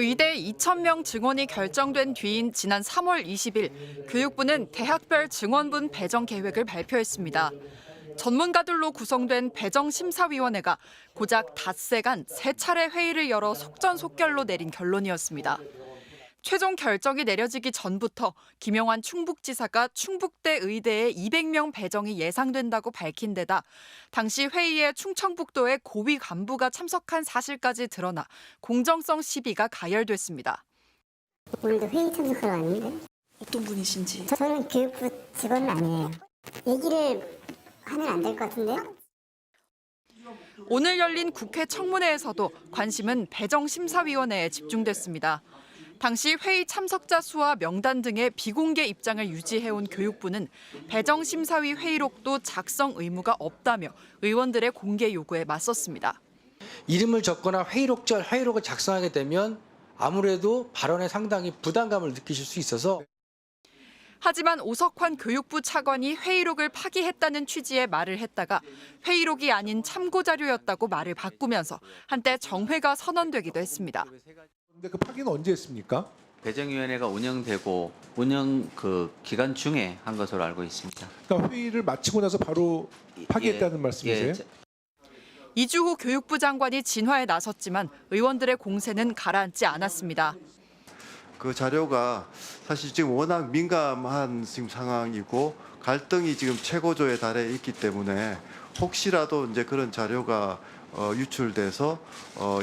의대 2,000명 증원이 결정된 뒤인 지난 3월 20일 교육부는 대학별 증원분 배정 계획을 발표했습니다. 전문가들로 구성된 배정심사위원회가 고작 닷새간 3차례 회의를 열어 속전속결로 내린 결론이었습니다. 최종 결정이 내려지기 전부터 김영환 충북지사가 충북대 의대에 200명 배정이 예상된다고 밝힌 데다 당시 회의에 충청북도의 고위 간부가 참석한 사실까지 드러나 공정성 시비가 가열됐습니다. 오늘도 회의 참석하러 왔는데. 어떤 분이신지? 저는 교육부 직원은 아니에요. 얘기를 하면 안 될 것 같은데요? 오늘 열린 국회 청문회에서도 관심은 배정심사위원회에 집중됐습니다. 당시 회의 참석자 수와 명단 등의 비공개 입장을 유지해온 교육부는 배정심사위 회의록도 작성 의무가 없다며 의원들의 공개 요구에 맞섰습니다. 이름을 적거나 회의록을 작성하게 되면 아무래도 발언에 상당히 부담감을 느끼실 수 있어서. 하지만 오석환 교육부 차관이 회의록을 파기했다는 취지의 말을 했다가 회의록이 아닌 참고자료였다고 말을 바꾸면서 한때 정회가 선언되기도 했습니다. 근데 그 파기는 언제 했습니까? 배정위원회가 운영되고 운영 기간 중에 한 것으로 알고 있습니다. 그러니까 회의를 마치고 나서 바로 파기했다는 말씀이세요? 이주호 교육부 장관이 진화에 나섰지만 의원들의 공세는 가라앉지 않았습니다. 그 자료가 사실 지금 워낙 민감한 지금 상황이고 갈등이 지금 최고조에 달해 있기 때문에 혹시라도 이제 그런 자료가 유출돼서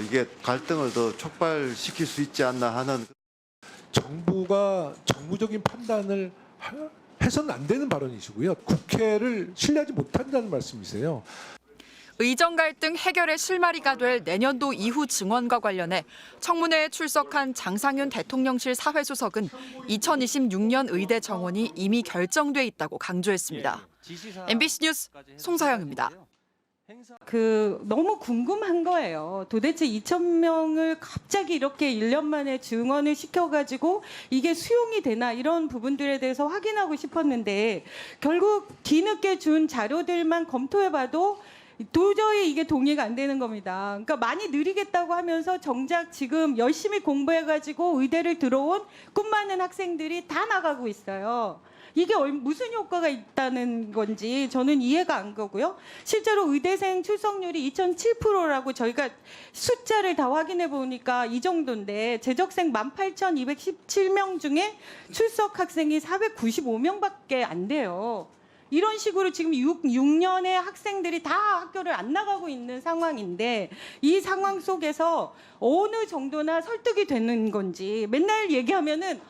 이게 갈등을 더 촉발시킬 수 있지 않나 하는. 정부가 정무적인 판단을 해서는 안 되는 발언이시고요. 국회를 신뢰하지 못한다는 말씀이세요. 의정 갈등 해결의 실마리가 될 내년도 이후 증원과 관련해 청문회에 출석한 장상윤 대통령실 사회수석은 2026년 의대 정원이 이미 결정돼 있다고 강조했습니다. MBC 뉴스 송서영입니다. 너무 궁금한 거예요. 도대체 2,000명을 갑자기 이렇게 1년 만에 증원을 시켜가지고 이게 수용이 되나 이런 부분들에 대해서 확인하고 싶었는데 결국 뒤늦게 준 자료들만 검토해봐도 도저히 이게 동의가 안 되는 겁니다. 그러니까 많이 느리겠다고 하면서 정작 지금 열심히 공부해가지고 의대를 들어온 꿈 많은 학생들이 다 나가고 있어요. 이게 무슨 효과가 있다는 건지 저는 이해가 안 가고요. 실제로 의대생 출석률이 2.7%라고 저희가 숫자를 다 확인해 보니까 이 정도인데 재적생 18,217명 중에 출석 학생이 495명밖에 안 돼요. 이런 식으로 지금 6년의 학생들이 다 학교를 안 나가고 있는 상황인데 이 상황 속에서 어느 정도나 설득이 되는 건지 맨날 얘기하면은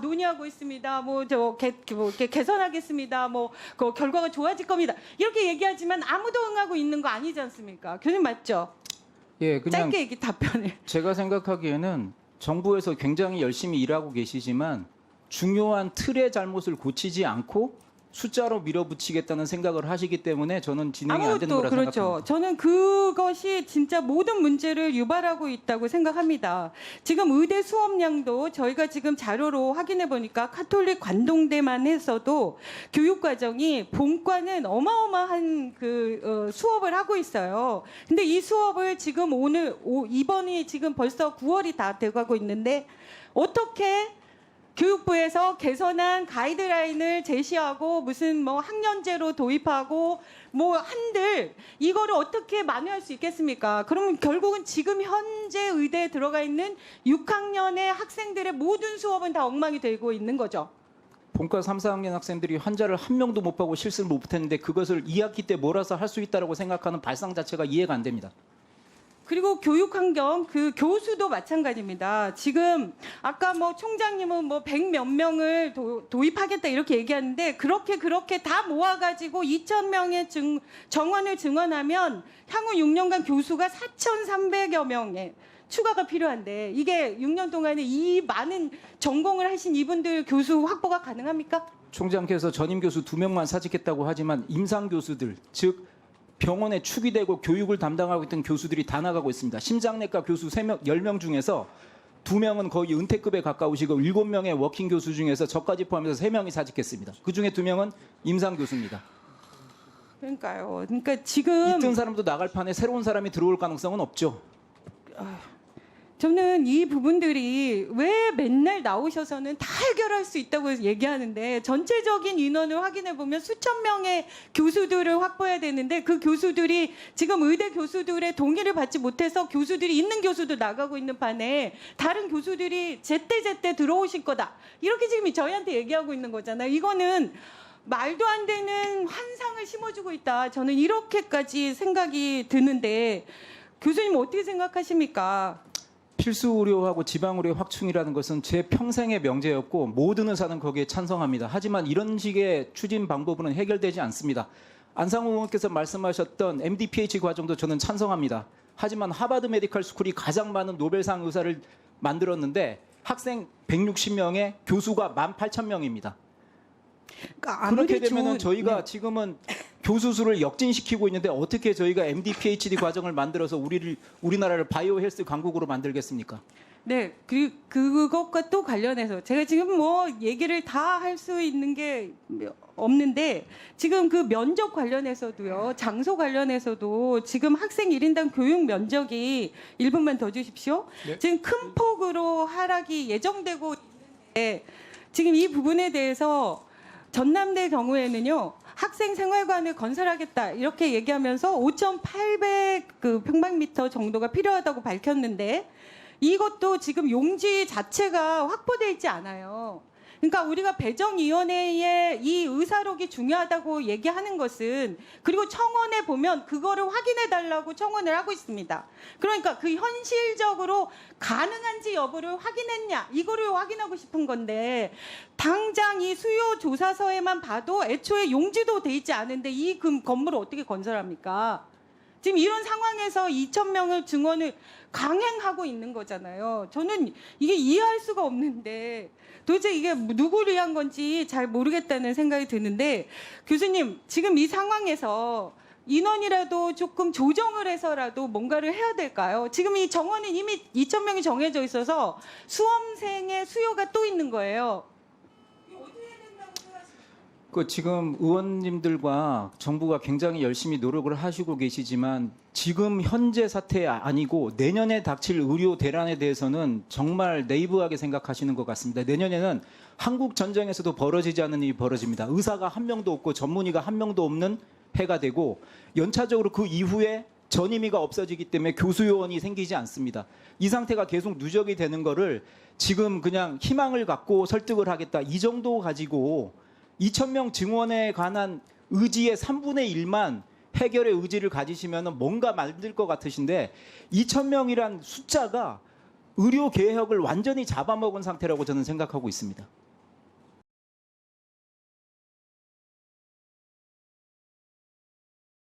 논의하고 있습니다. 이렇게 개선하겠습니다. 그 결과가 좋아질 겁니다. 이렇게 얘기하지만 아무도 응하고 있는 거 아니지 않습니까? 교수님 맞죠? 예, 그냥 짧게 얘기 답변을. 제가 생각하기에는 정부에서 굉장히 열심히 일하고 계시지만 중요한 틀의 잘못을 고치지 않고 숫자로 밀어붙이겠다는 생각을 하시기 때문에 저는 진행이 안 되는 거라 그렇죠. 생각합니다. 저는 그것이 진짜 모든 문제를 유발하고 있다고 생각합니다. 지금 의대 수업량도 저희가 지금 자료로 확인해 보니까 카톨릭 관동대만 해서도 교육과정이 본과는 어마어마한 수업을 하고 있어요. 근데 이 수업을 지금 이번이 지금 벌써 9월이 다 돼가고 있는데 어떻게 교육부에서 개선한 가이드라인을 제시하고 무슨 학년제로 도입하고 한들 이거를 어떻게 만회할 수 있겠습니까? 그러면 결국은 지금 현재 의대에 들어가 있는 6학년의 학생들의 모든 수업은 다 엉망이 되고 있는 거죠. 본과 3, 4학년 학생들이 환자를 한 명도 못 보고 실습을 못했는데 그것을 2학기 때 몰아서 할 수 있다고 생각하는 발상 자체가 이해가 안 됩니다. 그리고 교육 환경, 교수도 마찬가지입니다. 지금 아까 총장님은 100몇 명을 도입하겠다 이렇게 얘기하는데 그렇게 다 모아가지고 2,000명의 정원을 증원하면 향후 6년간 교수가 4,300여 명의 추가가 필요한데 이게 6년 동안에 이 많은 전공을 하신 이분들 교수 확보가 가능합니까? 총장께서 전임 교수 2명만 사직했다고 하지만 임상 교수들, 즉 병원에 축이 되고 교육을 담당하고 있던 교수들이 다 나가고 있습니다. 심장내과 교수 10명 중에서 2명은 거의 은퇴급에 가까우시고 7명의 워킹 교수 중에서 저까지 포함해서 3명이 사직했습니다. 그중에 2명은 임상 교수입니다. 그러니까요. 그러니까 지금 있던 사람도 나갈 판에 새로운 사람이 들어올 가능성은 없죠. 저는 이 부분들이 왜 맨날 나오셔서는 다 해결할 수 있다고 얘기하는데 전체적인 인원을 확인해 보면 수천 명의 교수들을 확보해야 되는데 그 교수들이 지금 의대 교수들의 동의를 받지 못해서 교수들이 있는 교수도 나가고 있는 판에 다른 교수들이 제때 들어오실 거다. 이렇게 지금 저희한테 얘기하고 있는 거잖아요. 이거는 말도 안 되는 환상을 심어주고 있다. 저는 이렇게까지 생각이 드는데 교수님 어떻게 생각하십니까? 필수 의료하고 지방 의료 확충이라는 것은 제 평생의 명제였고 모든 의사는 거기에 찬성합니다. 하지만 이런 식의 추진 방법으로는 해결되지 않습니다. 안상호 의원께서 말씀하셨던 MD, PhD 과정도 저는 찬성합니다. 하지만 하버드 메디컬 스쿨이 가장 많은 노벨상 의사를 만들었는데 학생 160명에 교수가 18,000명입니다. 그러니까 그렇게 아무리 되면 좋은- 저희가 네. 지금은 교수 수를 역진시키고 있는데 어떻게 저희가 MD, PhD 과정을 만들어서 우리나라를 바이오 헬스 강국으로 만들겠습니까? 네, 그것과 또 관련해서 제가 지금 뭐 얘기를 다 할 수 있는 게 없는데 지금 그 면접 관련해서도요, 장소 관련해서도 지금 학생 1인당 교육 면적이 1분만 더 주십시오. 네. 지금 큰 폭으로 하락이 예정되고 있는데 지금 이 부분에 대해서 전남대 경우에는요. 학생 생활관을 건설하겠다 이렇게 얘기하면서 5,800 평방미터 정도가 필요하다고 밝혔는데 이것도 지금 용지 자체가 확보되어 있지 않아요. 그러니까 우리가 배정위원회에 이 의사록이 중요하다고 얘기하는 것은 그리고 청원에 보면 그거를 확인해 달라고 청원을 하고 있습니다. 그러니까 그 현실적으로 가능한지 여부를 확인했냐 이거를 확인하고 싶은 건데 당장 이 수요 조사서에만 봐도 애초에 용지도 돼 있지 않은데 이 건물을 어떻게 건설합니까? 지금 이런 상황에서 2,000명의 증원을 강행하고 있는 거잖아요. 저는 이게 이해할 수가 없는데 도대체 이게 누구를 위한 건지 잘 모르겠다는 생각이 드는데 교수님 지금 이 상황에서 인원이라도 조금 조정을 해서라도 뭔가를 해야 될까요? 지금 이 정원은 이미 2,000명이 정해져 있어서 수험생의 수요가 또 있는 거예요. 지금 의원님들과 정부가 굉장히 열심히 노력을 하시고 계시지만 지금 현재 사태 아니고 내년에 닥칠 의료 대란에 대해서는 정말 네이브하게 생각하시는 것 같습니다. 내년에는 한국 전쟁에서도 벌어지지 않는 일이 벌어집니다. 의사가 한 명도 없고 전문의가 한 명도 없는 해가 되고 연차적으로 그 이후에 전임의가 없어지기 때문에 교수 요원이 생기지 않습니다. 이 상태가 계속 누적이 되는 거를 지금 그냥 희망을 갖고 설득을 하겠다 이 정도 가지고 2,000명 증원에 관한 의지의 3분의 1만 해결의 의지를 가지시면 뭔가 만들 것 같으신데 2,000명이란 숫자가 의료 개혁을 완전히 잡아먹은 상태라고 저는 생각하고 있습니다.